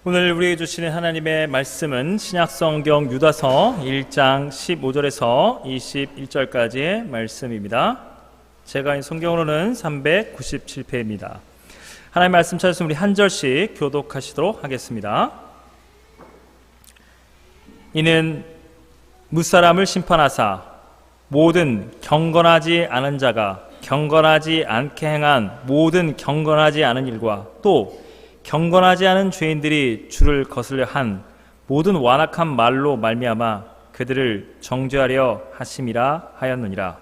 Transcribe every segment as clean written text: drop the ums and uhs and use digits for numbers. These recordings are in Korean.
오늘 우리에게 주시는 하나님의 말씀은 신약성경 유다서 1장 15절에서 21절까지의 말씀입니다. 제가 인 성경으로는 397페입니다. 하나님의 말씀 찾으시면 우리 한 절씩 교독하시도록 하겠습니다. 이는 무사람을 심판하사 모든 경건하지 않은 자가 경건하지 않게 행한 모든 경건하지 않은 일과 또 경건하지 않은 죄인들이 주를 거슬려 한 모든 완악한 말로 말미암아 그들을 정죄하려 하심이라 하였느니라.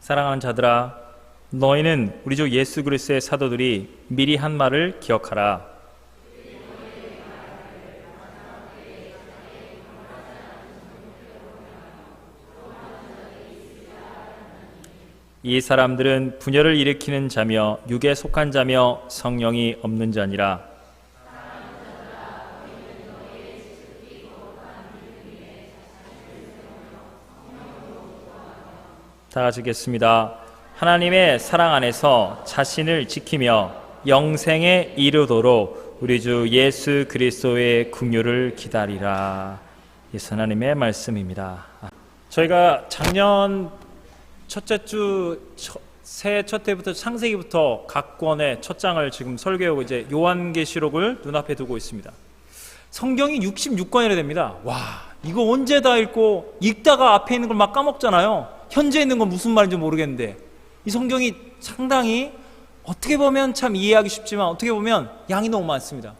사랑하는 자들아, 너희는 우리 주 예수 그리스도의 사도들이 미리 한 말을 기억하라. 이 사람들은 분열을 일으키는 자며 육에 속한 자며 성령이 없는 자니라. 다 같이 읽겠습니다. 하나님의 사랑 안에서 자신을 지키며 영생에 이르도록 우리 주 예수 그리스도의 긍휼을 기다리라. 예수 하나님의 말씀입니다. 저희가 작년 첫째 주 새해 첫 해부터 창세기부터 각 권의 첫 장을 지금 설교하고 이제 요한계시록을 눈앞에 두고 있습니다. 성경이 66권이나 됩니다. 와, 이거 언제 다 읽고 읽다가 앞에 있는 걸 막 까먹잖아요. 현재 있는 건 무슨 말인지 모르겠는데 이 성경이 상당히 어떻게 보면 참 이해하기 쉽지만 어떻게 보면 양이 너무 많습니다.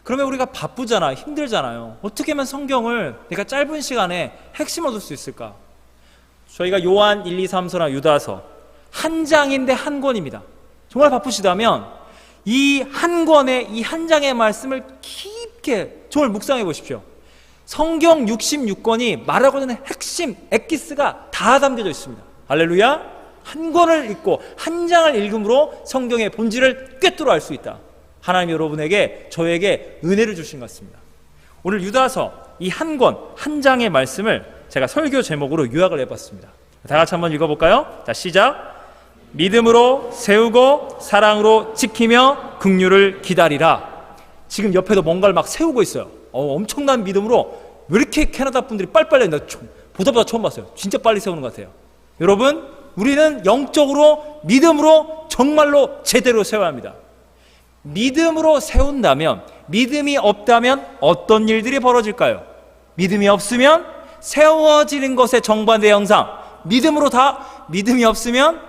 그러면 우리가 바쁘잖아요. 힘들잖아요. 어떻게 하면 성경을 내가 짧은 시간에 핵심 얻을 수 있을까? 저희가 요한 1, 2, 3서나 유다서 한 장인데 한 권입니다. 정말 바쁘시다면 이 한 권의 이 한 장의 말씀을 깊게 정말 묵상해 보십시오. 성경 66권이 말하고자 하는 핵심 엑기스가 다 담겨져 있습니다. 할렐루야. 한 권을 읽고 한 장을 읽음으로 성경의 본질을 꿰뚫어 알 수 있다. 하나님 여러분에게 저에게 은혜를 주신 것 같습니다. 오늘 유다서 이 한 권 한 장의 말씀을 제가 설교 제목으로 요약을 해봤습니다. 다 같이 한번 읽어볼까요? 자, 시작. 믿음으로 세우고 사랑으로 지키며 긍휼을 기다리라. 지금 옆에도 뭔가를 막 세우고 있어요. 엄청난 믿음으로 왜 이렇게 캐나다 분들이 빨리빨리 나 보다 처음 봤어요. 진짜 빨리 세우는 것 같아요. 여러분, 우리는 영적으로 믿음으로 정말로 제대로 세워야 합니다. 믿음으로 세운다면, 믿음이 없다면 어떤 일들이 벌어질까요? 믿음이 없으면 세워지는 것의 정반대 형상, 믿음으로 다 믿음이 없으면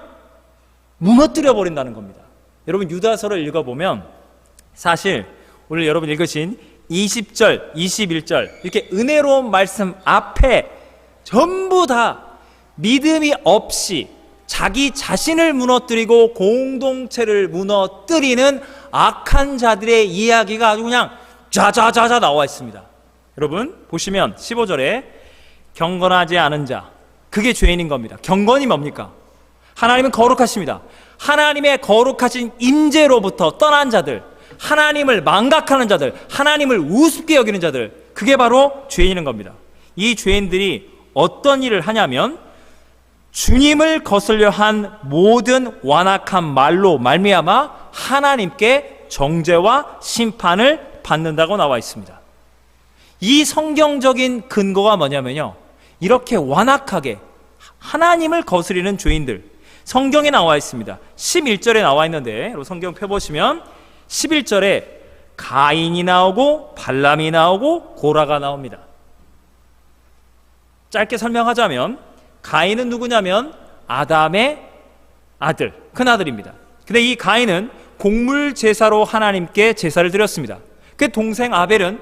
무너뜨려 버린다는 겁니다. 여러분, 유다서를 읽어보면 사실 오늘 여러분 읽으신 20절, 21절 이렇게 은혜로운 말씀 앞에 전부 다 믿음이 없이 자기 자신을 무너뜨리고 공동체를 무너뜨리는 악한 자들의 이야기가 아주 그냥 자자자자 나와 있습니다. 여러분 보시면 15절에 경건하지 않은 자, 그게 죄인인 겁니다. 경건이 뭡니까? 하나님은 거룩하십니다. 하나님의 거룩하신 임재로부터 떠난 자들, 하나님을 망각하는 자들, 하나님을 우습게 여기는 자들, 그게 바로 죄인인 겁니다. 이 죄인들이 어떤 일을 하냐면 주님을 거슬려 한 모든 완악한 말로 말미암아 하나님께 정죄와 심판을 받는다고 나와 있습니다. 이 성경적인 근거가 뭐냐면요, 이렇게 완악하게 하나님을 거스리는 죄인들, 성경에 나와 있습니다. 11절에 나와 있는데 성경 펴보시면 11절에 가인이 나오고 발람이 나오고 고라가 나옵니다. 짧게 설명하자면 가인은 누구냐면 아담의 아들, 큰아들입니다. 근데 이 가인은 곡물 제사로 하나님께 제사를 드렸습니다. 그 동생 아벨은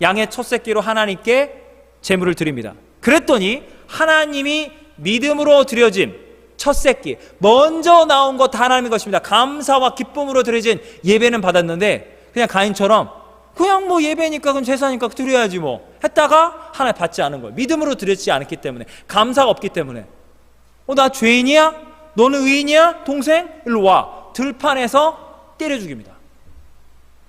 양의 첫 새끼로 하나님께 제물을 드립니다. 그랬더니 하나님이 믿음으로 드려진 첫 새끼, 먼저 나온 것 다 하나님의 것입니다. 감사와 기쁨으로 드려진 예배는 받았는데 그냥 가인처럼 그냥 뭐 예배니까 그럼 제사니까 드려야지 뭐 했다가 하나님 받지 않은 거예요. 믿음으로 드렸지 않기 때문에, 감사가 없기 때문에. 나 죄인이야? 너는 의인이야? 동생? 일로 와. 들판에서 때려 죽입니다.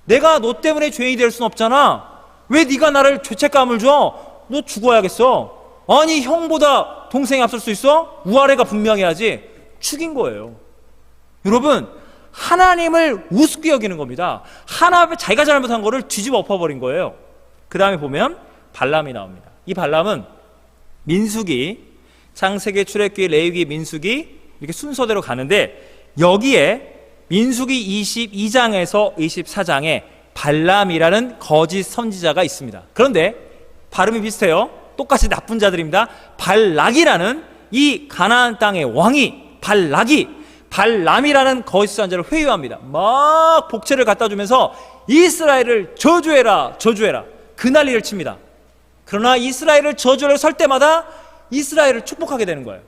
내가 너 때문에 죄인이 될 순 없잖아. 왜 네가 나를 죄책감을 줘? 너 죽어야겠어. 아니 형보다 동생이 앞설 수 있어? 우아래가 분명해야지. 죽인 거예요. 여러분, 하나님을 우습게 여기는 겁니다. 하나님의 자기가 잘못한 거를 뒤집어 엎어버린 거예요. 그 다음에 보면 발람이 나옵니다. 이 발람은 민수기, 창세기, 출애굽기, 레위기, 민수기 이렇게 순서대로 가는데 여기에 민수기 22장에서 24장에 발람이라는 거짓 선지자가 있습니다. 그런데 발음이 비슷해요. 똑같이 나쁜 자들입니다. 발락이라는 이 가나안 땅의 왕이 발람이라는 거짓 선지자를 회유합니다. 막 복채를 갖다 주면서 이스라엘을 저주해라 그 난리를 칩니다. 그러나 이스라엘을 저주를 설 때마다 이스라엘을 축복하게 되는 거예요.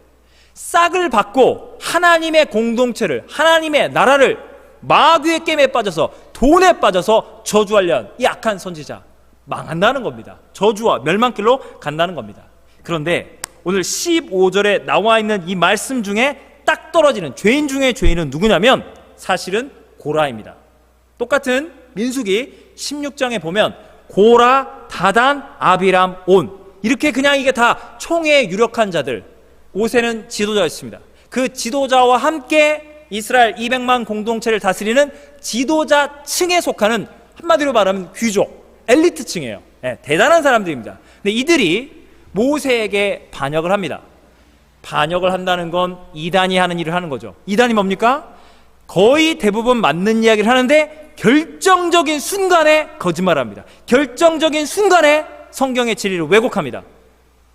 싹을 받고 하나님의 공동체를, 하나님의 나라를 마귀의 게임에 빠져서, 돈에 빠져서 저주하려 한 이 악한 선지자 망한다는 겁니다. 저주와 멸망길로 간다는 겁니다. 그런데 오늘 15절에 나와 있는 이 말씀 중에 딱 떨어지는 죄인 중에 죄인은 누구냐면 사실은 고라입니다. 똑같은 민수기 16장에 보면 고라, 다단, 아비람, 온 이렇게 그냥 이게 다 총에 유력한 자들. 모세는 지도자였습니다. 그 지도자와 함께 이스라엘 200만 공동체를 다스리는 지도자층에 속하는, 한마디로 말하면 귀족, 엘리트층이에요. 네, 대단한 사람들입니다. 근데 이들이 모세에게 반역을 합니다. 반역을 한다는 건 이단이 하는 일을 하는 거죠. 이단이 뭡니까? 거의 대부분 맞는 이야기를 하는데 결정적인 순간에 거짓말합니다. 결정적인 순간에 성경의 진리를 왜곡합니다.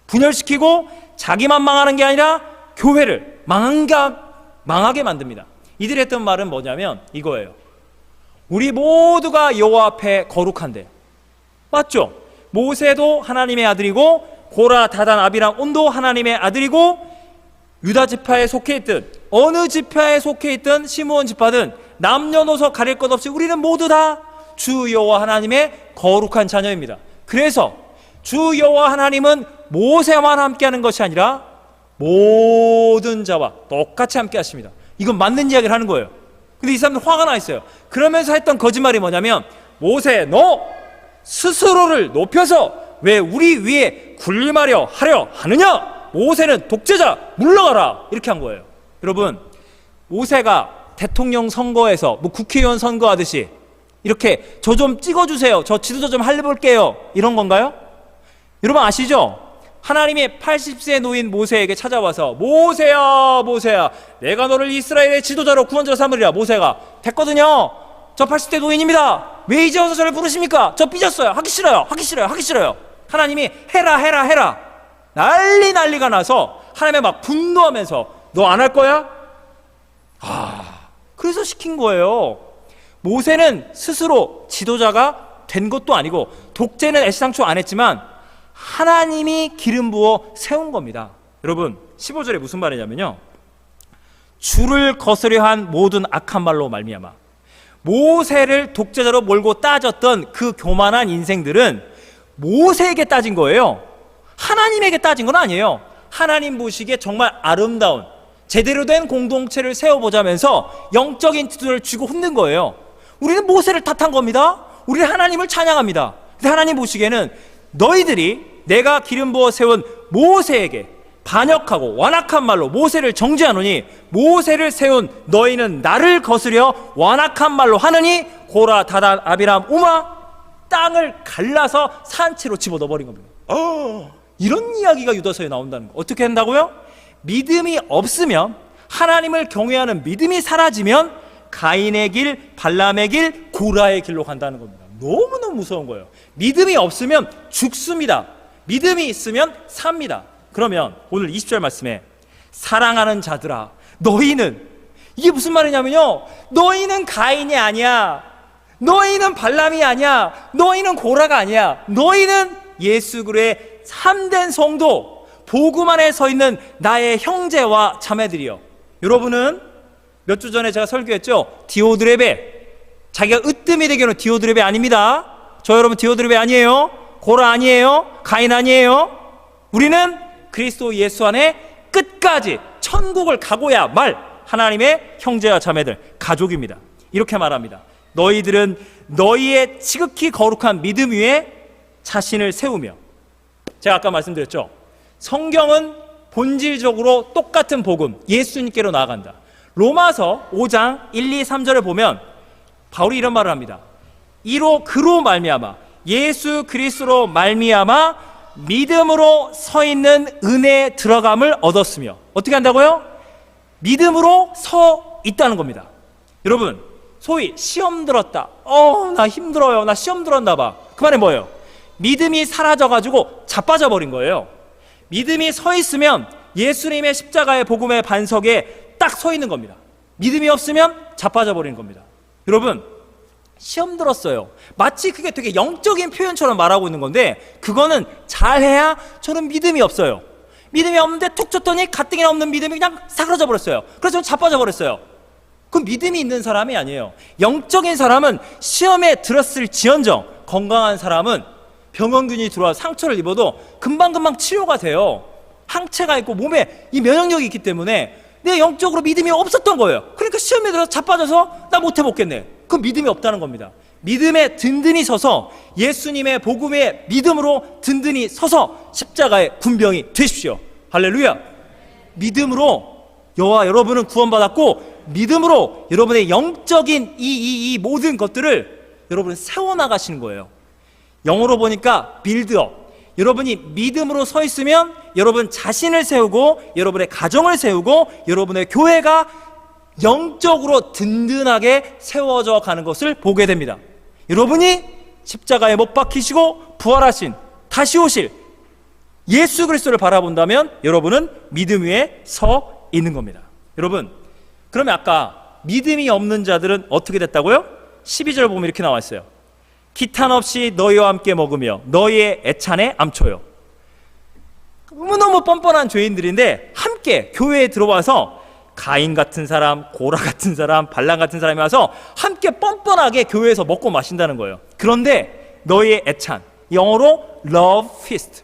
분열시키고 자기만 망하는 게 아니라 교회를 망하게 만듭니다. 이들이 했던 말은 뭐냐면 이거예요. 우리 모두가 여호와 앞에 거룩한데, 맞죠? 모세도 하나님의 아들이고 고라, 다단, 아비람, 온도 하나님의 아들이고 유다 지파에 속해 있든 어느 지파에 속해 있든 시므온 지파든 남녀노소 가릴 것 없이 우리는 모두 다 주 여호와 하나님의 거룩한 자녀입니다. 그래서 주 여호와 하나님은 모세만 함께하는 것이 아니라 모든 자와 똑같이 함께 하십니다. 이건 맞는 이야기를 하는 거예요. 근데 이 사람들 화가 나 있어요. 그러면서 했던 거짓말이 뭐냐면, 모세 너 스스로를 높여서 왜 우리 위에 군림하려 하려 하느냐? 모세는 독재자, 물러가라, 이렇게 한 거예요. 여러분, 모세가 대통령 선거에서 뭐 국회의원 선거하듯이 이렇게 저 좀 찍어주세요, 저 지도자 좀 해볼게요, 이런 건가요? 여러분 아시죠? 하나님이 80세 노인 모세에게 찾아와서 모세야 내가 너를 이스라엘의 지도자로 구원자로 삼으리라. 모세가 됐거든요, 저 80대 노인입니다, 왜 이제 와서 저를 부르십니까? 저 삐졌어요, 하기 싫어요. 하나님이 해라 난리가 나서 하나님이 막 분노하면서 너 안 할 거야? 그래서 시킨 거예요. 모세는 스스로 지도자가 된 것도 아니고 독재는 애시당초 안 했지만 하나님이 기름 부어 세운 겁니다. 여러분 15절에 무슨 말이냐면요, 주를 거스려 한 모든 악한 말로 말미암아. 모세를 독재자로 몰고 따졌던 그 교만한 인생들은 모세에게 따진 거예요. 하나님에게 따진 건 아니에요. 하나님 보시기에 정말 아름다운 제대로 된 공동체를 세워보자면서 영적인 지도를 쥐고 흔든 거예요. 우리는 모세를 탓한 겁니다. 우리는 하나님을 찬양합니다. 근데 하나님 보시기에는 너희들이 내가 기름 부어 세운 모세에게 반역하고 완악한 말로 모세를 정죄하노니, 모세를 세운 너희는 나를 거스려 완악한 말로 하느니 고라, 다단, 아비람, 우마 땅을 갈라서 산채로 집어넣어버린 겁니다. 이런 이야기가 유다서에 나온다는 거. 어떻게 한다고요? 믿음이 없으면, 하나님을 경외하는 믿음이 사라지면 가인의 길, 발람의 길, 고라의 길로 간다는 겁니다. 너무너무 무서운 거예요. 믿음이 없으면 죽습니다. 믿음이 있으면 삽니다. 그러면 오늘 20절 말씀에 사랑하는 자들아 너희는, 이게 무슨 말이냐면요, 너희는 가인이 아니야, 너희는 발람이 아니야, 너희는 고라가 아니야, 너희는 예수 그리스도의 참된 성도, 복음 안에 서 있는 나의 형제와 자매들이요. 여러분은 몇 주 전에 제가 설교했죠. 디오드레베, 자기가 으뜸이 되기는 디오드레베 아닙니다. 저 여러분 디오드레베 아니에요. 고라 아니에요. 가인 아니에요. 우리는 그리스도 예수 안에 끝까지 천국을 가고야 말 하나님의 형제와 자매들, 가족입니다. 이렇게 말합니다. 너희들은 너희의 지극히 거룩한 믿음 위에 자신을 세우며 제가 아까 말씀드렸죠. 성경은 본질적으로 똑같은 복음, 예수님께로 나아간다. 로마서 5장 1, 2, 3절을 보면 바울이 이런 말을 합니다. 이로 그로 말미암아 예수 그리스도로 말미암아 믿음으로 서 있는 은혜에 들어감을 얻었으며, 어떻게 한다고요? 믿음으로 서 있다는 겁니다. 여러분, 소위 시험 들었다, 나 힘들어요, 나 시험 들었나 봐, 그 말은 뭐예요? 믿음이 사라져가지고 자빠져 버린 거예요. 믿음이 서 있으면 예수님의 십자가의 복음의 반석에 딱 서 있는 겁니다. 믿음이 없으면 자빠져 버리는 겁니다. 여러분, 시험 들었어요. 마치 그게 되게 영적인 표현처럼 말하고 있는 건데, 그거는 잘해야 저는 믿음이 없어요. 믿음이 없는데 툭 쳤더니 가뜩이나 없는 믿음이 그냥 사그러져 버렸어요. 그래서 저는 자빠져 버렸어요. 그건 믿음이 있는 사람이 아니에요. 영적인 사람은 시험에 들었을지언정, 건강한 사람은 병원균이 들어와 상처를 입어도 금방금방 치료가 돼요. 항체가 있고 몸에 이 면역력이 있기 때문에 내 영적으로 믿음이 없었던 거예요. 그러니까 시험에 들어서 자빠져서 나 못 해먹겠네. 그건 믿음이 없다는 겁니다. 믿음에 든든히 서서 예수님의 복음의 믿음으로 든든히 서서 십자가의 군병이 되십시오. 할렐루야. 믿음으로 저와 여러분은 구원받았고, 믿음으로 여러분의 영적인 이 모든 것들을 여러분은 세워나가시는 거예요. 영어로 보니까 빌드업. 여러분이 믿음으로 서 있으면 여러분 자신을 세우고, 여러분의 가정을 세우고, 여러분의 교회가 영적으로 든든하게 세워져 가는 것을 보게 됩니다. 여러분이 십자가에 못 박히시고 부활하신, 다시 오실 예수 그리스도를 바라본다면 여러분은 믿음 위에 서 있는 겁니다. 여러분, 그러면 아까 믿음이 없는 자들은 어떻게 됐다고요? 12절 보면 이렇게 나와 있어요. 기탄 없이 너희와 함께 먹으며 너희의 애찬에 암초요. 너무너무 뻔뻔한 죄인들인데 함께 교회에 들어와서 가인 같은 사람, 고라 같은 사람, 발람 같은 사람이 와서 함께 뻔뻔하게 교회에서 먹고 마신다는 거예요. 그런데 너희의 애찬, 영어로 love feast,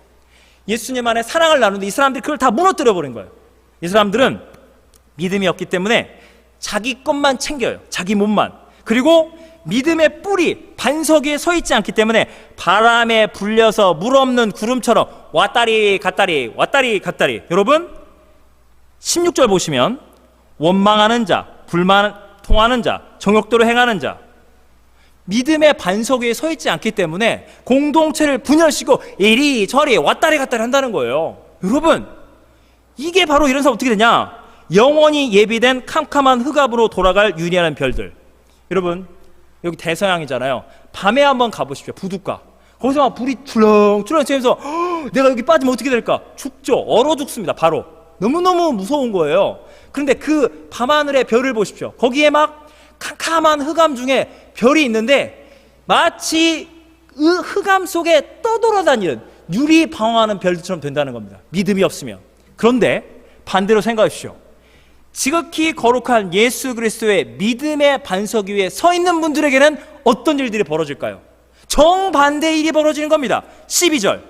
예수님 안에 사랑을 나누는데 이 사람들이 그걸 다 무너뜨려 버린 거예요. 이 사람들은 믿음이 없기 때문에 자기 것만 챙겨요. 자기 몸만. 그리고 믿음의 뿌리, 반석 위에 서 있지 않기 때문에 바람에 불려서 물 없는 구름처럼 왔다리 갔다리 왔다리 갔다리. 여러분, 16절 보시면 원망하는 자, 불만 통하는 자, 정욕도로 행하는 자, 믿음의 반석 위에 서 있지 않기 때문에 공동체를 분열시키고 이리저리 왔다리 갔다리 한다는 거예요. 여러분, 이게 바로 이런 사람 어떻게 되냐? 영원히 예비된 캄캄한 흑암으로 돌아갈 유리하는 별들. 여러분, 여기 대서양이잖아요. 밤에 한번 가보십시오. 부둣가. 거기서 막 불이 출렁출렁 쬐면서 내가 여기 빠지면 어떻게 될까? 죽죠. 얼어 죽습니다. 바로. 너무너무 무서운 거예요. 그런데 그 밤하늘의 별을 보십시오. 거기에 막 캄캄한 흑암 중에 별이 있는데 마치 흑암 속에 떠돌아다니는 유리 방황하는 별들처럼 된다는 겁니다. 믿음이 없으면. 그런데 반대로 생각해 주십시오. 지극히 거룩한 예수 그리스도의 믿음의 반석 위에 서 있는 분들에게는 어떤 일들이 벌어질까요? 정반대의 일이 벌어지는 겁니다. 12절,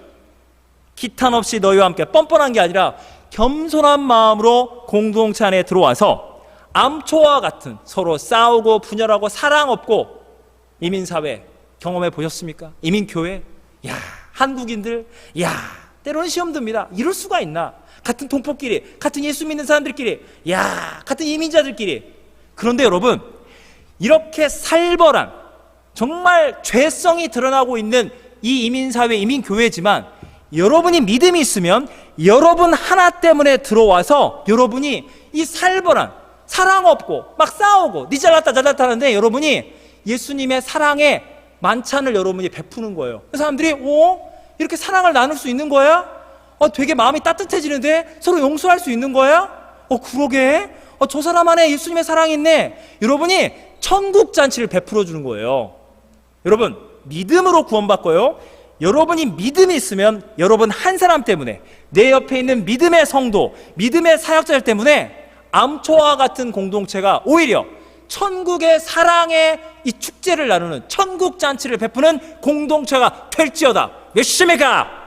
기탄 없이 너희와 함께, 뻔뻔한 게 아니라 겸손한 마음으로 공동체 안에 들어와서 암초와 같은 서로 싸우고 분열하고 사랑 없고 이민사회 경험해 보셨습니까? 이민교회? 야, 한국인들, 야, 때로는 시험 듭니다. 이럴 수가 있나? 같은 동포끼리, 같은 예수 믿는 사람들끼리, 야, 같은 이민자들끼리. 그런데 여러분, 이렇게 살벌한, 정말 죄성이 드러나고 있는 이 이민사회, 이민교회지만 여러분이 믿음이 있으면 여러분 하나 때문에 들어와서 여러분이 이 살벌한, 사랑 없고 막 싸우고 니 잘났다 잘났다 하는데 여러분이 예수님의 사랑의 만찬을 여러분이 베푸는 거예요. 그 사람들이 이렇게 사랑을 나눌 수 있는 거야? 되게 마음이 따뜻해지는데? 서로 용서할 수 있는 거야? 그러게? 저 사람 안에 예수님의 사랑이 있네. 여러분이 천국 잔치를 베풀어 주는 거예요. 여러분, 믿음으로 구원받고요, 여러분이 믿음이 있으면 여러분 한 사람 때문에, 내 옆에 있는 믿음의 성도, 믿음의 사역자들 때문에 암초와 같은 공동체가 오히려 천국의 사랑의 이 축제를 나누는, 천국 잔치를 베푸는 공동체가 될지어다. 몇십니까?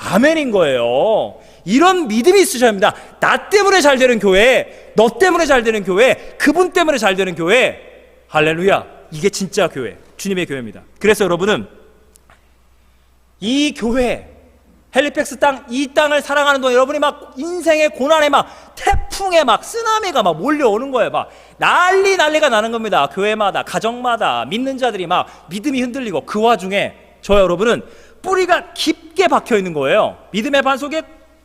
아멘인 거예요. 이런 믿음이 있으셔야 합니다. 나 때문에 잘 되는 교회, 너 때문에 잘 되는 교회, 그분 때문에 잘 되는 교회. 할렐루야. 이게 진짜 교회, 주님의 교회입니다. 그래서 여러분은 이 교회, 헬리팩스 땅, 이 땅을 살아가는 동안 여러분이 막 인생의 고난에 막 태풍에 막 쓰나미가 막 몰려오는 거예요. 막 난리가 나는 겁니다. 교회마다, 가정마다 믿는 자들이 막 믿음이 흔들리고, 그 와중에 저 여러분은 뿌리가 깊게 박혀 있는 거예요. 믿음의 반 속에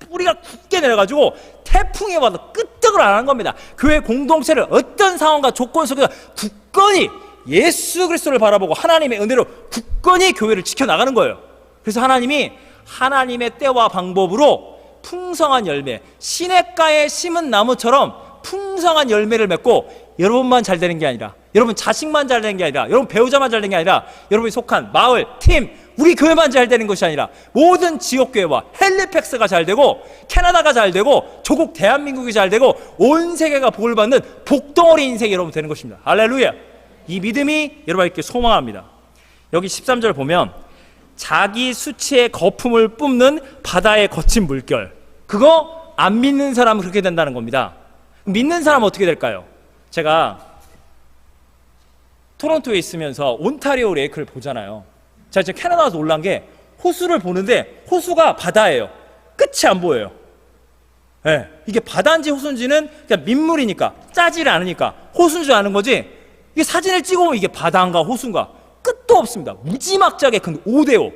뿌리가 굳게 내려가지고 태풍이 와도 끄떡을 안 하는 겁니다. 교회 공동체를 어떤 상황과 조건 속에서 굳건히 예수 그리스도를 바라보고 하나님의 은혜로 굳건히 교회를 지켜나가는 거예요. 그래서 하나님이 하나님의 때와 방법으로 풍성한 열매, 시냇가에 심은 나무처럼 풍성한 열매를 맺고, 여러분만 잘 되는 게 아니라, 여러분 자식만 잘 되는 게 아니라, 여러분 배우자만 잘 되는 게 아니라, 여러분이 속한 마을, 팀, 우리 교회만 잘 되는 것이 아니라 모든 지역교회와 헬리팩스가 잘 되고, 캐나다가 잘 되고, 조국 대한민국이 잘 되고, 온 세계가 복을 받는 복덩어리 인생이 여러분 되는 것입니다. 할렐루야. 이 믿음이 여러분에게 소망합니다. 여기 13절 보면 자기 수치의 거품을 뿜는 바다의 거친 물결, 그거 안 믿는 사람은 그렇게 된다는 겁니다. 믿는 사람은 어떻게 될까요? 제가 토론토에 있으면서 온타리오 레이크를 보잖아요. 제가 지금 캐나다 와서 놀란 게, 호수를 보는데 호수가 바다예요. 끝이 안 보여요. 네, 이게 바다인지 호수인지는 그냥 민물이니까, 짜지를 않으니까 호수인 줄 아는 거지, 이게 사진을 찍어보면 이게 바다인가 호수인가 끝도 없습니다. 무지막지하게 큰 5대5,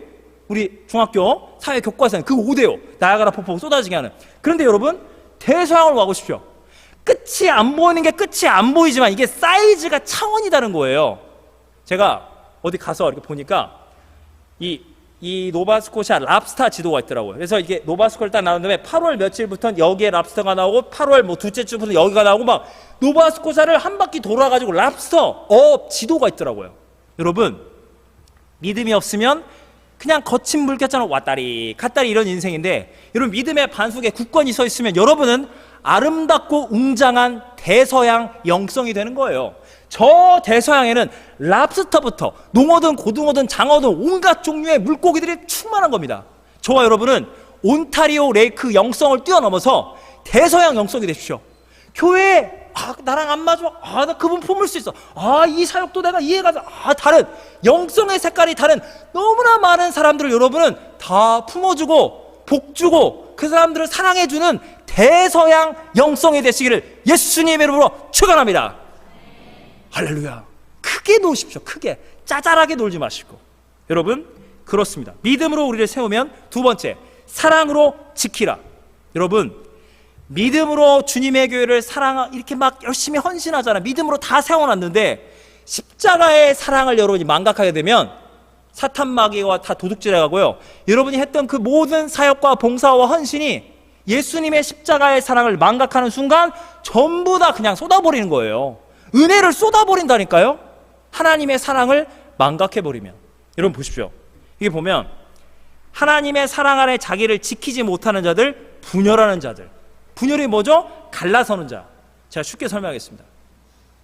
우리 중학교 사회 교과서는 그 5대5 나야가라 폭포가 쏟아지게 하는. 그런데 여러분, 대서양을 와보십시오. 끝이 안 보이는 게 끝이 안 보이지만 이게 사이즈가 차원이 다른 거예요. 제가 어디 가서 이렇게 보니까 이 노바스코샤 랍스타 지도가 있더라고요. 그래서 이게 노바스코를 딱 나온 다음에 8월 며칠부터는 여기에 랍스터가 나오고, 8월 뭐 둘째 주부터 여기가 나오고, 막 노바스코샤를 한 바퀴 돌아가지고 랍스터 지도가 있더라고요. 여러분, 믿음이 없으면 그냥 거친 물결처럼 왔다리 갔다리 이런 인생인데, 여러분 믿음의 반 속에 굳건히 서 있으면 여러분은 아름답고 웅장한 대서양 영성이 되는 거예요. 저 대서양에는 랍스터부터 농어든 고등어든 장어든 온갖 종류의 물고기들이 충만한 겁니다. 저와 여러분은 온타리오 레이크 영성을 뛰어넘어서 대서양 영성이 되십시오. 교회에 나랑 안 맞아, 나 그분 품을 수 있어, 이 사역도 내가 이해가 돼, 다른 영성의 색깔이 다른 너무나 많은 사람들을 여러분은 다 품어주고 복주고 그 사람들을 사랑해주는 대서양 영성이 되시기를 예수님의 이름으로 축원합니다. 할렐루야. 크게 노십시오. 크게, 짜잘하게 놀지 마시고. 여러분, 그렇습니다. 믿음으로 우리를 세우면, 두 번째, 사랑으로 지키라. 여러분, 믿음으로 주님의 교회를 이렇게 막 열심히 헌신하잖아. 믿음으로 다 세워놨는데 십자가의 사랑을 여러분이 망각하게 되면 사탄 마귀와 다 도둑질해가고요, 여러분이 했던 그 모든 사역과 봉사와 헌신이 예수님의 십자가의 사랑을 망각하는 순간 전부 다 그냥 쏟아버리는 거예요. 은혜를 쏟아버린다니까요. 하나님의 사랑을 망각해버리면. 여러분 보십시오. 이게 보면 하나님의 사랑 안에 자기를 지키지 못하는 자들, 분열하는 자들. 분열이 뭐죠? 갈라서는 자. 제가 쉽게 설명하겠습니다.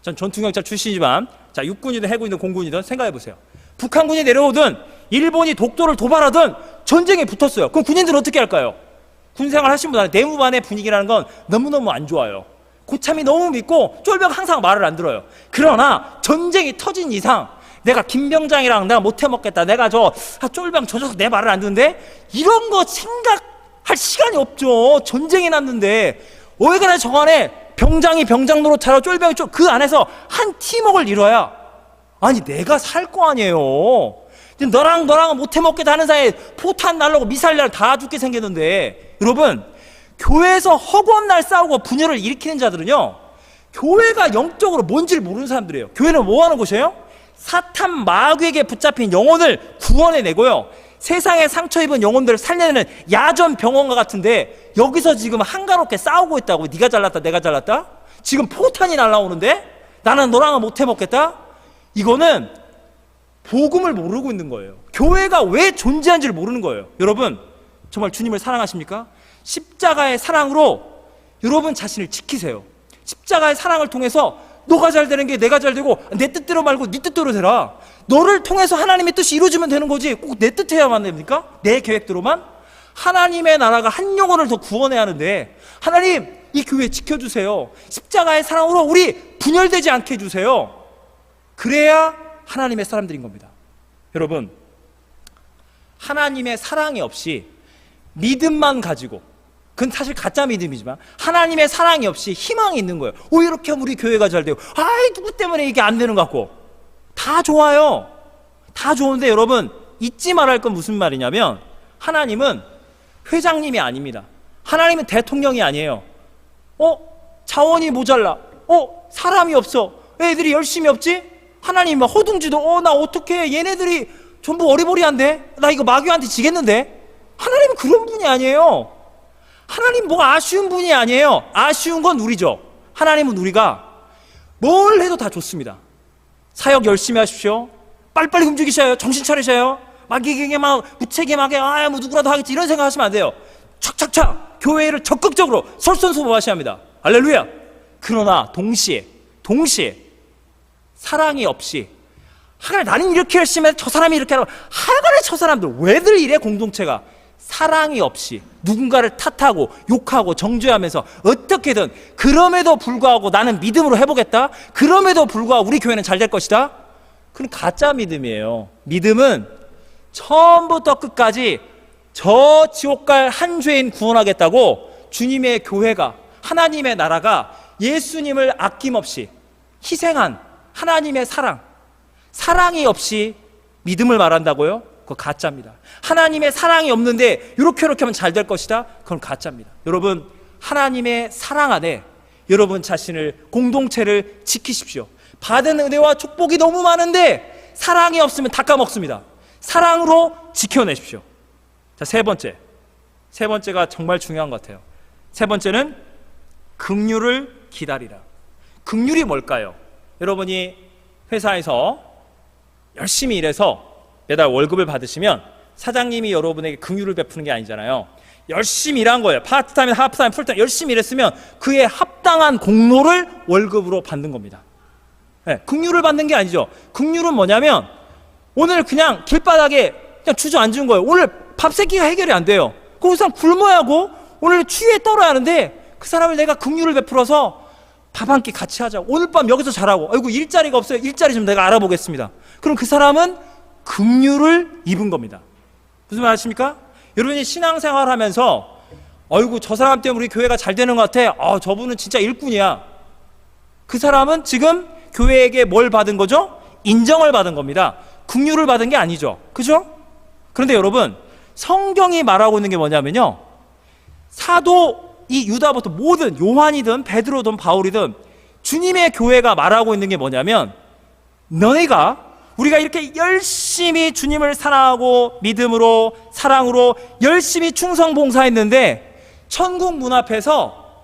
전 전투경찰 출신이지만, 자, 육군이든 해군이든 공군이든 생각해 보세요. 북한군이 내려오든 일본이 독도를 도발하든 전쟁에 붙었어요. 그럼 군인들은 어떻게 할까요? 군생활 하신 분들은 내무반의 분위기라는 건 너무너무 안 좋아요. 고참이 너무 믿고 쫄병 항상 말을 안 들어요. 그러나 전쟁이 터진 이상 내가 김병장이랑 내가 못해 먹겠다, 내가 쫄병 저 녀석 내 말을 안 듣는데, 이런 거 생각할 시간이 없죠. 전쟁이 났는데 어디가나 저 안에 병장이 병장 노릇하러 쫄병이 그 안에서 한 팀워크를 이뤄야, 아니 내가 살 거 아니에요. 너랑 못해 먹겠다 하는 사이에 포탄 날라고 미사일 날다 죽게 생겼는데, 여러분 교회에서 허구한 날 싸우고 분열을 일으키는 자들은요, 교회가 영적으로 뭔지를 모르는 사람들이에요. 교회는 뭐 하는 곳이에요? 사탄 마귀에게 붙잡힌 영혼을 구원해내고요, 세상에 상처 입은 영혼들을 살려내는 야전 병원과 같은데, 여기서 지금 한가롭게 싸우고 있다고. 네가 잘났다 내가 잘났다, 지금 포탄이 날라오는데 나는 너랑은 못해 먹겠다. 이거는 복음을 모르고 있는 거예요. 교회가 왜 존재한지를 모르는 거예요. 여러분 정말 주님을 사랑하십니까? 십자가의 사랑으로 여러분 자신을 지키세요. 십자가의 사랑을 통해서 너가 잘 되는 게 내가 잘 되고, 내 뜻대로 말고 네 뜻대로 되라. 너를 통해서 하나님의 뜻이 이루어지면 되는 거지, 꼭 내 뜻해야만 됩니까? 내 계획대로만? 하나님의 나라가 한 영혼을 더 구원해야 하는데, 하나님 이 교회 지켜주세요. 십자가의 사랑으로 우리 분열되지 않게 해주세요. 그래야 하나님의 사람들인 겁니다. 여러분, 하나님의 사랑이 없이 믿음만 가지고, 그건 사실 가짜 믿음이지만 하나님의 사랑이 없이 희망이 있는 거예요. 이렇게 하면 우리 교회가 잘 되고, 누구 때문에 이게 안 되는 것 같고. 다 좋아요. 다 좋은데 여러분, 잊지 말할 건 무슨 말이냐면, 하나님은 회장님이 아닙니다. 하나님은 대통령이 아니에요. 자원이 모자라. 사람이 없어. 애들이 열심히 없지? 하나님 막 허둥지도, 나 어떡해. 얘네들이 전부 어리버리한데? 나 이거 마귀한테 지겠는데? 하나님은 그런 분이 아니에요. 하나님 뭐가 아쉬운 분이 아니에요. 아쉬운 건 우리죠. 하나님은 우리가 뭘 해도 다 좋습니다. 사역 열심히 하십시오. 빨리빨리 움직이셔요. 정신 차리셔요. 막 이게 막 무책임하게 뭐 누구라도 하겠지 이런 생각 하시면 안 돼요. 착착착 교회를 적극적으로 솔선수범하셔야 합니다. 할렐루야. 그러나 동시에 사랑이 없이, 하나님 나는 이렇게 열심히 해서 저 사람이 이렇게 하라고, 하나님 저 사람들 왜들 이래? 공동체가 사랑이 없이 누군가를 탓하고 욕하고 정죄하면서 어떻게든, 그럼에도 불구하고 나는 믿음으로 해보겠다, 그럼에도 불구하고 우리 교회는 잘 될 것이다, 그건 가짜 믿음이에요. 믿음은 처음부터 끝까지 저 지옥 갈 한 죄인 구원하겠다고 주님의 교회가, 하나님의 나라가 예수님을 아낌없이 희생한 하나님의 사랑이 없이 믿음을 말한다고요? 그거 가짜입니다. 하나님의 사랑이 없는데 이렇게 하면 잘 될 것이다? 그건 가짜입니다. 여러분, 하나님의 사랑 안에 여러분 자신을, 공동체를 지키십시오. 받은 은혜와 축복이 너무 많은데 사랑이 없으면 다 까먹습니다. 사랑으로 지켜내십시오. 자, 세 번째가 정말 중요한 것 같아요. 세 번째는 긍휼을 기다리라. 긍휼이 뭘까요? 여러분이 회사에서 열심히 일해서 매달 월급을 받으시면 사장님이 여러분에게 긍휼을 베푸는 게 아니잖아요. 열심히 일한 거예요. 파트타임, 하프타임, 풀타임 열심히 일했으면 그에 합당한 공로를 월급으로 받는 겁니다. 네, 긍휼을 받는 게 아니죠. 긍휼은 뭐냐면, 오늘 그냥 길바닥에 그냥 주저앉은 거예요. 오늘 밥 세 끼가 해결이 안 돼요. 그 사람 굶어야 하고 오늘 추위에 떨어야 하는데, 그 사람을 내가 긍휼을 베풀어서 밥 한 끼 같이 하자고, 오늘 밤 여기서 자라고, 아이고 일자리가 없어요, 일자리 좀 내가 알아보겠습니다. 그럼 그 사람은 긍휼을 입은 겁니다. 무슨 말 하십니까? 여러분이 신앙생활 하면서 아이고 저 사람 때문에 우리 교회가 잘 되는 것 같아, 저분은 진짜 일꾼이야, 그 사람은 지금 교회에게 뭘 받은 거죠? 인정을 받은 겁니다. 긍휼을 받은 게 아니죠. 그죠? 그런데 여러분, 성경이 말하고 있는 게 뭐냐면요, 사도 이 유다부터 모든, 요한이든 베드로든 바울이든 주님의 교회가 말하고 있는 게 뭐냐면, 너희가, 우리가 이렇게 열심히 주님을 사랑하고 믿음으로 사랑으로 열심히 충성 봉사했는데 천국 문 앞에서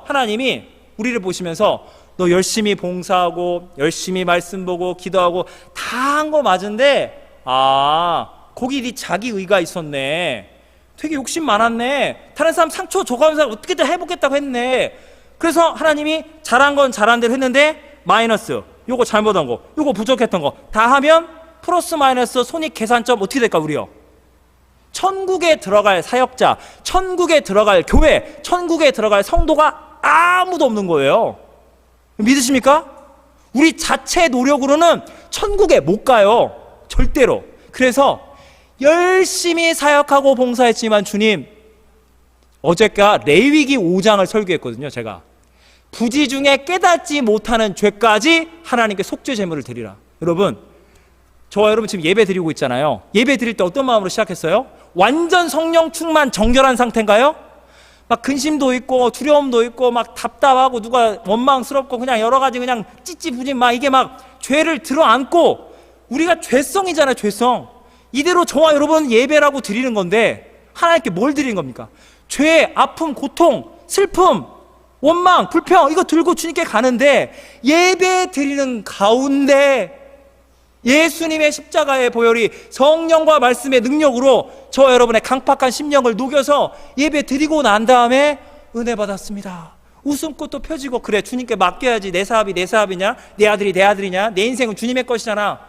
하나님이 우리를 보시면서 너 열심히 봉사하고 열심히 말씀 보고 기도하고 다 한 거 맞은데, 거기 네 자기 의가 있었네, 되게 욕심 많았네, 다른 사람 상처 줘가면서 어떻게든 해보겠다고 했네. 그래서 하나님이 잘한 건 잘한 대로 했는데 마이너스, 요거 잘못한 거, 요거 부족했던 거 다 하면 플러스 마이너스 손익계산점 어떻게 될까? 우리요, 천국에 들어갈 사역자, 천국에 들어갈 교회, 천국에 들어갈 성도가 아무도 없는 거예요. 믿으십니까? 우리 자체 노력으로는 천국에 못 가요, 절대로. 그래서 열심히 사역하고 봉사했지만, 주님, 어제가 레위기 5장을 설교했거든요. 제가 부지 중에 깨닫지 못하는 죄까지 하나님께 속죄 제물을 드리라. 여러분, 저와 여러분 지금 예배 드리고 있잖아요. 예배 드릴 때 어떤 마음으로 시작했어요? 완전 성령 충만 정결한 상태인가요? 막 근심도 있고 두려움도 있고 막 답답하고 누가 원망스럽고 그냥 여러 가지 그냥 찌찌부진 막 이게 막 죄를 들어안고, 우리가 죄성이잖아요, 죄성. 이대로 저와 여러분 예배라고 드리는 건데 하나님께 뭘 드리는 겁니까? 죄, 아픔, 고통, 슬픔, 원망, 불평, 이거 들고 주님께 가는데, 예배 드리는 가운데 예수님의 십자가의 보혈이 성령과 말씀의 능력으로 저와 여러분의 강팍한 심령을 녹여서 예배 드리고 난 다음에 은혜 받았습니다, 웃음꽃도 펴지고, 그래 주님께 맡겨야지, 내 사업이 내 사업이냐, 내 아들이 내 아들이냐, 내 인생은 주님의 것이잖아,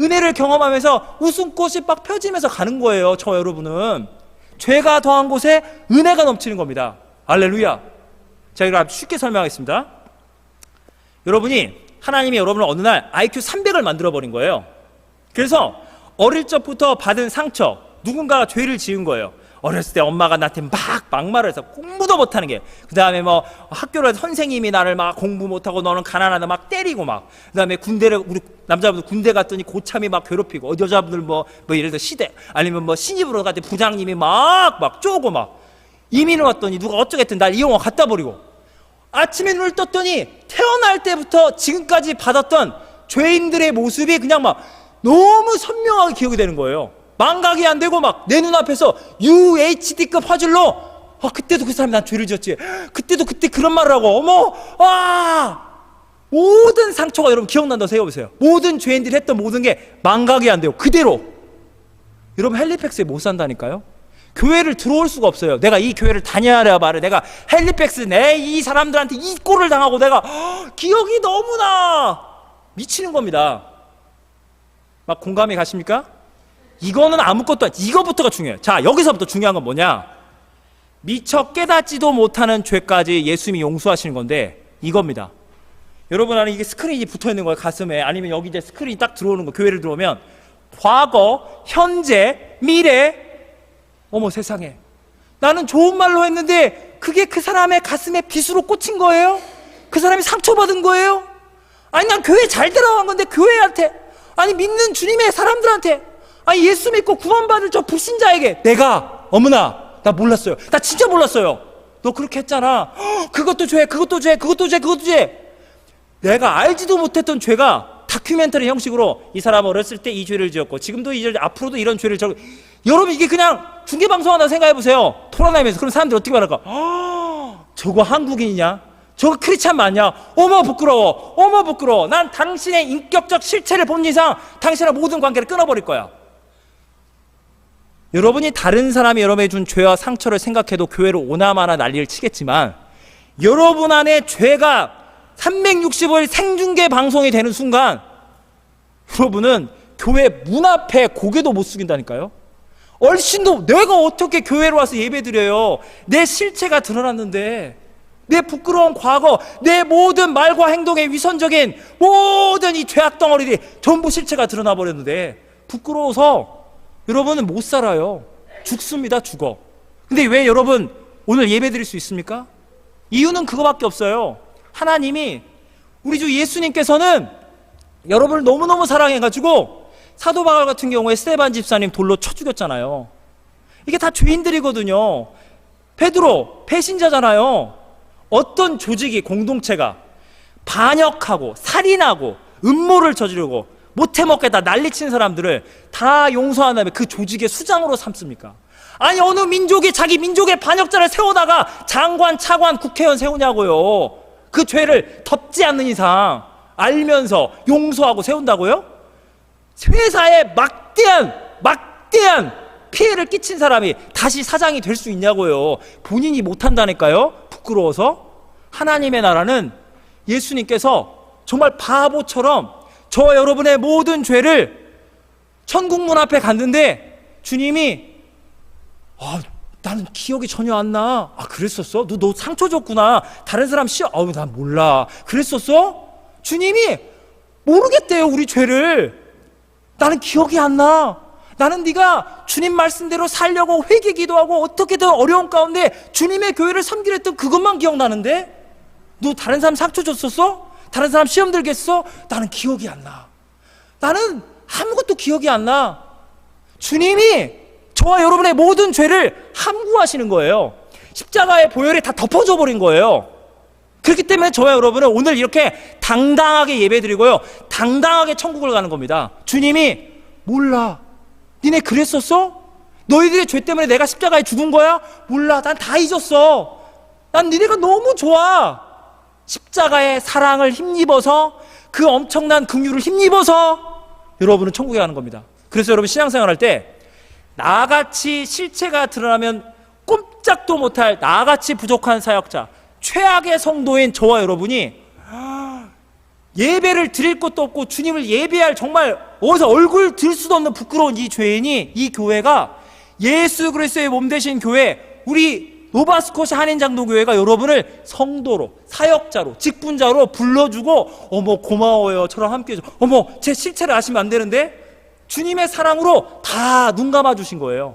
은혜를 경험하면서 웃음꽃이 막 펴지면서 가는 거예요. 저와 여러분은 죄가 더한 곳에 은혜가 넘치는 겁니다. 할렐루야. 자, 이거 쉽게 설명하겠습니다. 여러분이, 하나님이 여러분을 어느 날 IQ 300을 만들어버린 거예요. 그래서 어릴 적부터 받은 상처, 누군가가 죄를 지은 거예요. 어렸을 때 엄마가 나한테 막 막말을 해서 공부도 못하는 게, 그 다음에 뭐 학교를 선생님이 나를 막 공부 못하고 너는 가난하다 막 때리고 막, 그 다음에 군대를, 우리 남자분들 군대 갔더니 고참이 막 괴롭히고, 여자분들 뭐 예를 들어 시대 아니면 뭐 신입으로 갔더니 부장님이 막 쪼고 막, 이민을 왔더니 누가 어쩌겠든 날 이용어 갖다 버리고, 아침에 눈을 떴더니 태어날 때부터 지금까지 받았던 죄인들의 모습이 그냥 막 너무 선명하게 기억이 되는 거예요. 망각이 안 되고 막 내 눈앞에서 UHD급 화질로, 그때도 그 사람이 난 죄를 지었지, 그때도 그때 그런 말을 하고, 어머, 모든 상처가 여러분 기억난다고 생각해보세요. 모든 죄인들이 했던 모든 게 망각이 안 돼요. 그대로. 여러분 헬리팩스에 못 산다니까요. 교회를 들어올 수가 없어요. 내가 이 교회를 다녀야 말해. 내가 헬리팩스 내 이 사람들한테 이 꼴을 당하고 내가 기억이 너무나 미치는 겁니다. 막 공감이 가십니까? 이거는 아무것도 아니, 이거부터가 중요해요. 자, 여기서부터 중요한 건 뭐냐? 미처 깨닫지도 못하는 죄까지 예수님이 용서하시는 건데 이겁니다. 여러분 안에 이게 스크린이 붙어 있는 거예요. 가슴에. 아니면 여기 이제 스크린이 딱 들어오는 거. 교회를 들어오면 과거, 현재, 미래. 어머 세상에, 나는 좋은 말로 했는데 그게 그 사람의 가슴에 빗으로 꽂힌 거예요? 그 사람이 상처받은 거예요? 아니 난 교회 잘 들어간 건데 교회한테, 아니 믿는 주님의 사람들한테, 아니 예수 믿고 구원받을 저 불신자에게 내가, 어머나 나 몰랐어요, 나 진짜 몰랐어요, 너 그렇게 했잖아, 그것도 죄, 그것도 죄, 그것도 죄, 그것도 죄. 내가 알지도 못했던 죄가 다큐멘터리 형식으로 이 사람 어렸을 때 이 죄를 지었고 지금도 이 죄를, 앞으로도 이런 죄를 저, 여러분 이게 그냥 중계방송 하나 생각해보세요. 토론하면서. 그럼 사람들이 어떻게 말할까? 저거 한국인이냐? 저거 크리스찬 맞냐? 어머 부끄러워, 어머 부끄러워. 난 당신의 인격적 실체를 본 이상 당신의 모든 관계를 끊어버릴 거야. 여러분이 다른 사람이 여러분에게 준 죄와 상처를 생각해도 교회로 오나마나 난리를 치겠지만, 여러분 안에 죄가 365일 생중계 방송이 되는 순간 여러분은 교회 문 앞에 고개도 못 숙인다니까요. 얼씬도, 내가 어떻게 교회로 와서 예배 드려요? 내 실체가 드러났는데, 내 부끄러운 과거, 내 모든 말과 행동의 위선적인 모든 이 죄악 덩어리들이 전부 실체가 드러나 버렸는데 부끄러워서 여러분은 못 살아요. 죽습니다. 죽어. 근데 왜 여러분 오늘 예배 드릴 수 있습니까? 이유는 그거밖에 없어요. 하나님이, 우리 주 예수님께서는 여러분을 너무너무 사랑해가지고 사도 바울 같은 경우에 스데반 집사님 돌로 쳐 죽였잖아요. 이게 다 죄인들이거든요. 베드로 배신자잖아요. 어떤 조직이, 공동체가 반역하고 살인하고 음모를 저지르고 못해먹겠다 난리치는 사람들을 다 용서한 다음에 그 조직의 수장으로 삼습니까? 아니 어느 민족이 자기 민족의 반역자를 세우다가 장관, 차관, 국회의원 세우냐고요. 그 죄를 덮지 않는 이상 알면서 용서하고 세운다고요? 회사에 막대한 피해를 끼친 사람이 다시 사장이 될 수 있냐고요. 본인이 못한다니까요. 부끄러워서. 하나님의 나라는 예수님께서 정말 바보처럼 저와 여러분의 모든 죄를 천국 문 앞에 갔는데 주님이, 나는 기억이 전혀 안 나. 그랬었어? 너 상처 줬구나. 다른 사람 난 몰라. 그랬었어? 주님이 모르겠대요, 우리 죄를. 나는 기억이 안 나. 나는 네가 주님 말씀대로 살려고 회개 기도하고 어떻게든 어려운 가운데 주님의 교회를 섬기려 했던 그것만 기억나는데, 너 다른 사람 상처 줬었어? 다른 사람 시험 들겠어? 나는 기억이 안 나. 나는 아무것도 기억이 안 나. 주님이 저와 여러분의 모든 죄를 함구하시는 거예요. 십자가의 보혈이 다 덮어져 버린 거예요. 그렇기 때문에 저와 여러분은 오늘 이렇게 당당하게 예배드리고요, 당당하게 천국을 가는 겁니다. 주님이, 몰라. 니네 그랬었어? 너희들의 죄 때문에 내가 십자가에 죽은 거야? 몰라. 난 다 잊었어. 난 니네가 너무 좋아. 십자가의 사랑을 힘입어서, 그 엄청난 긍휼을 힘입어서 여러분은 천국에 가는 겁니다. 그래서 여러분 신앙생활 할 때 나같이 실체가 드러나면 꼼짝도 못할 나같이 부족한 사역자, 최악의 성도인 저와 여러분이 예배를 드릴 것도 없고 주님을 예배할 정말 어디서 얼굴 들 수도 없는 부끄러운 이 죄인이, 이 교회가 예수 그리스도의 몸 되신 교회, 우리 노바스코시 한인장로교회가 여러분을 성도로, 사역자로, 직분자로 불러주고, 어머 고마워요, 저랑 함께 해줘, 어머 제 실체를 아시면 안 되는데, 주님의 사랑으로 다 눈 감아 주신 거예요.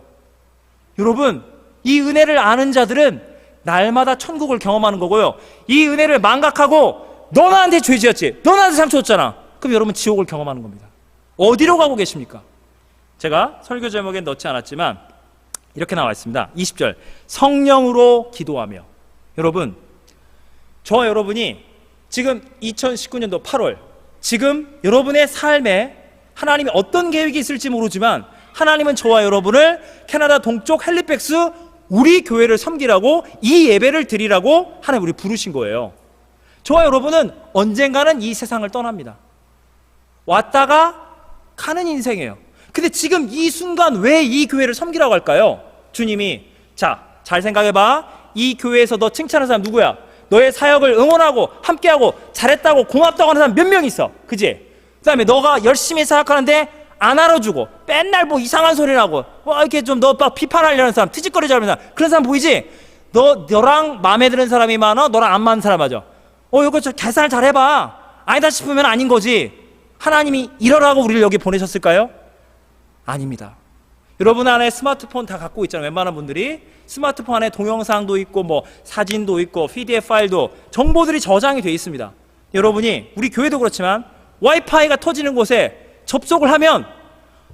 여러분 이 은혜를 아는 자들은 날마다 천국을 경험하는 거고요. 이 은혜를 망각하고 너 나한테 죄 지었지, 너 나한테 상처 줬잖아, 그럼 여러분 지옥을 경험하는 겁니다. 어디로 가고 계십니까? 제가 설교 제목엔 넣지 않았지만 이렇게 나와 있습니다. 20절, 성령으로 기도하며. 여러분, 저와 여러분이 지금 2019년도 8월, 지금 여러분의 삶에 하나님이 어떤 계획이 있을지 모르지만 하나님은 저와 여러분을 캐나다 동쪽 헬리팩스 우리 교회를 섬기라고, 이 예배를 드리라고 하나님 우리 부르신 거예요. 저와 여러분은 언젠가는 이 세상을 떠납니다. 왔다가 가는 인생이에요. 근데 지금 이 순간 왜 이 교회를 섬기라고 할까요? 주님이, 자, 잘 생각해봐. 이 교회에서 너 칭찬하는 사람 누구야? 너의 사역을 응원하고 함께하고 잘했다고 고맙다고 하는 사람 몇 명 있어, 그지? 그 다음에 너가 열심히 사역하는데 안 알아주고 맨날 뭐 이상한 소리 나고 이렇게 좀 너 막 비판하려는 사람, 트집거리지 않는 사람, 그런 사람 보이지? 너랑 마음에 드는 사람이 많아? 너랑 안 맞는 사람 맞아? 이거 좀 계산을 잘 해봐. 아니다 싶으면 아닌 거지. 하나님이 이러라고 우리를 여기 보내셨을까요? 아닙니다. 여러분 안에 스마트폰 다 갖고 있잖아요. 웬만한 분들이 스마트폰 안에 동영상도 있고 뭐 사진도 있고 PDF 파일도, 정보들이 저장이 되어 있습니다. 여러분이, 우리 교회도 그렇지만 와이파이가 터지는 곳에 접속을 하면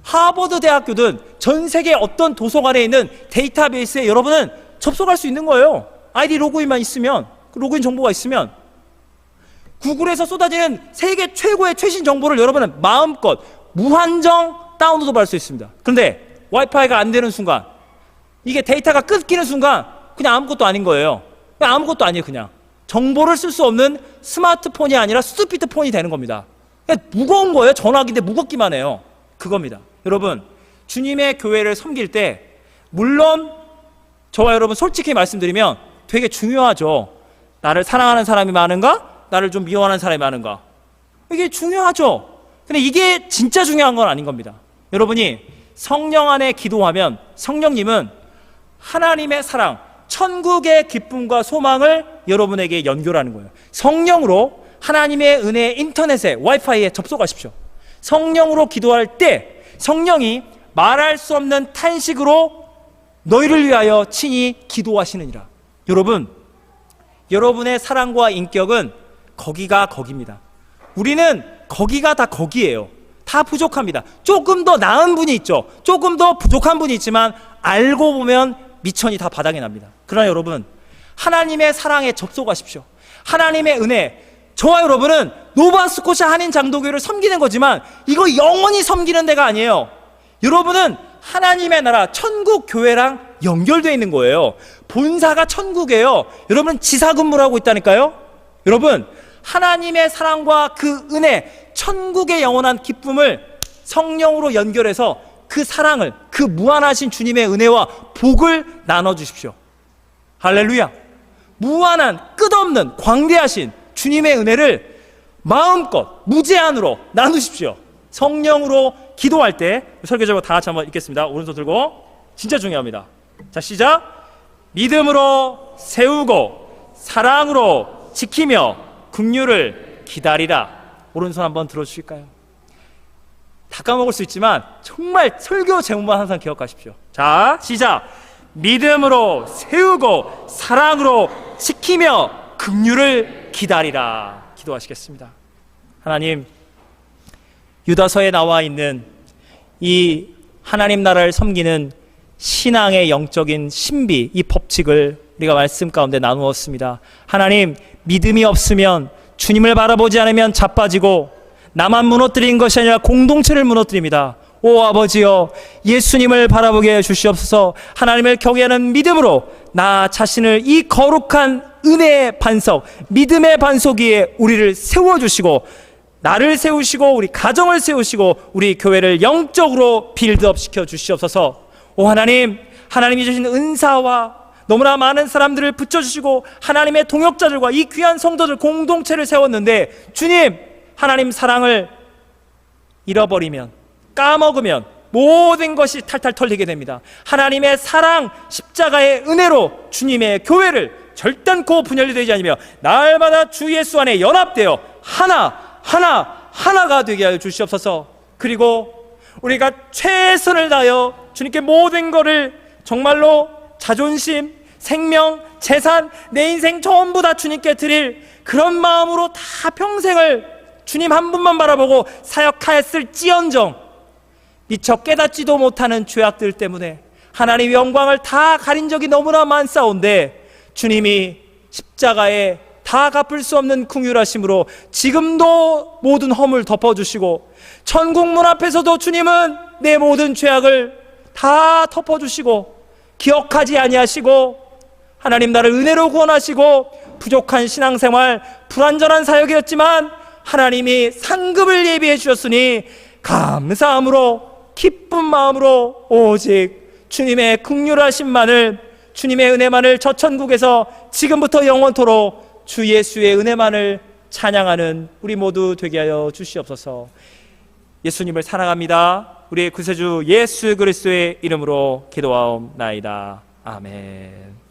하버드 대학교든 전 세계 어떤 도서관에 있는 데이터베이스에 여러분은 접속할 수 있는 거예요. 아이디 로그인만 있으면, 그 로그인 정보가 있으면. 구글에서 쏟아지는 세계 최고의 최신 정보를 여러분은 마음껏 무한정 다운로드 받을 수 있습니다. 그런데 와이파이가 안 되는 순간, 이게 데이터가 끊기는 순간 그냥 아무것도 아닌 거예요. 그냥 아무것도 아니에요. 그냥 정보를 쓸 수 없는 스마트폰이 아니라 스피드폰이 되는 겁니다. 그냥 무거운 거예요. 전화기인데 무겁기만 해요. 그겁니다. 여러분, 주님의 교회를 섬길 때 물론 저와 여러분 솔직히 말씀드리면 되게 중요하죠. 나를 사랑하는 사람이 많은가? 나를 좀 미워하는 사람이 많은가? 이게 중요하죠. 근데 이게 진짜 중요한 건 아닌 겁니다. 여러분이 성령 안에 기도하면 성령님은 하나님의 사랑, 천국의 기쁨과 소망을 여러분에게 연결하는 거예요. 성령으로 하나님의 은혜 인터넷에, 와이파이에 접속하십시오. 성령으로 기도할 때 성령이 말할 수 없는 탄식으로 너희를 위하여 친히 기도하시느니라. 여러분, 여러분의 사랑과 인격은 거기가 거기입니다. 우리는 거기가 다 거기예요. 다 부족합니다. 조금 더 나은 분이 있죠. 조금 더 부족한 분이 있지만 알고 보면 미천이 다 바닥이 납니다. 그러나 여러분, 하나님의 사랑에 접속하십시오. 하나님의 은혜. 저와 여러분은 노바스코샤 한인 장로교회를 섬기는 거지만 이거 영원히 섬기는 데가 아니에요. 여러분은 하나님의 나라 천국 교회랑 연결되어 있는 거예요. 본사가 천국이에요. 여러분 지사 근무를 하고 있다니까요. 여러분, 하나님의 사랑과 그 은혜, 천국의 영원한 기쁨을 성령으로 연결해서 그 사랑을, 그 무한하신 주님의 은혜와 복을 나눠주십시오. 할렐루야. 무한한, 끝없는, 광대하신 주님의 은혜를 마음껏 무제한으로 나누십시오. 성령으로 기도할 때, 설교 제목 다 같이 한번 읽겠습니다. 오른손 들고. 진짜 중요합니다. 자, 시작. 믿음으로 세우고 사랑으로 지키며 긍휼을 기다리라. 오른손 한번 들어주실까요? 다 까먹을 수 있지만 정말 설교 제목만 항상 기억하십시오. 자, 시작. 믿음으로 세우고 사랑으로 지키며 긍휼을 기다리라. 기도하시겠습니다. 하나님, 유다서에 나와 있는 이 하나님 나라를 섬기는 신앙의 영적인 신비, 이 법칙을 우리가 말씀 가운데 나누었습니다. 하나님, 믿음이 없으면, 주님을 바라보지 않으면 자빠지고 나만 무너뜨린 것이 아니라 공동체를 무너뜨립니다. 오 아버지여, 예수님을 바라보게 해 주시옵소서. 하나님을 경외하는 믿음으로 나 자신을 이 거룩한 은혜의 반석, 믿음의 반석 위에 우리를 세워주시고, 나를 세우시고 우리 가정을 세우시고 우리 교회를 영적으로 빌드업 시켜 주시옵소서. 오 하나님, 하나님이 주신 은사와 너무나 많은 사람들을 붙여주시고 하나님의 동역자들과 이 귀한 성도들 공동체를 세웠는데, 주님, 하나님 사랑을 잃어버리면, 까먹으면 모든 것이 탈탈 털리게 됩니다. 하나님의 사랑, 십자가의 은혜로 주님의 교회를 결단코 분열이 되지 않으며 날마다 주 예수 안에 연합되어 하나가 되게 하여 주시옵소서. 그리고 우리가 최선을 다하여 주님께 모든 것을 정말로 자존심, 생명, 재산, 내 인생 전부 다 주님께 드릴 그런 마음으로 다 평생을 주님 한 분만 바라보고 사역하였을지언정 미처 깨닫지도 못하는 죄악들 때문에 하나님의 영광을 다 가린 적이 너무나 많사온데 주님이 십자가에 다 갚을 수 없는 긍휼하심으로 지금도 모든 허물 덮어주시고 천국 문 앞에서도 주님은 내 모든 죄악을 다 덮어주시고 기억하지 아니하시고 하나님 나를 은혜로 구원하시고 부족한 신앙생활, 불완전한 사역이었지만 하나님이 상급을 예비해 주셨으니 감사함으로 기쁜 마음으로 오직 주님의 긍휼하심만을, 주님의 은혜만을 저 천국에서 지금부터 영원토록 주 예수의 은혜만을 찬양하는 우리 모두 되게 하여 주시옵소서. 예수님을 사랑합니다. 우리의 구세주 예수 그리스도의 이름으로 기도하옵나이다. 아멘.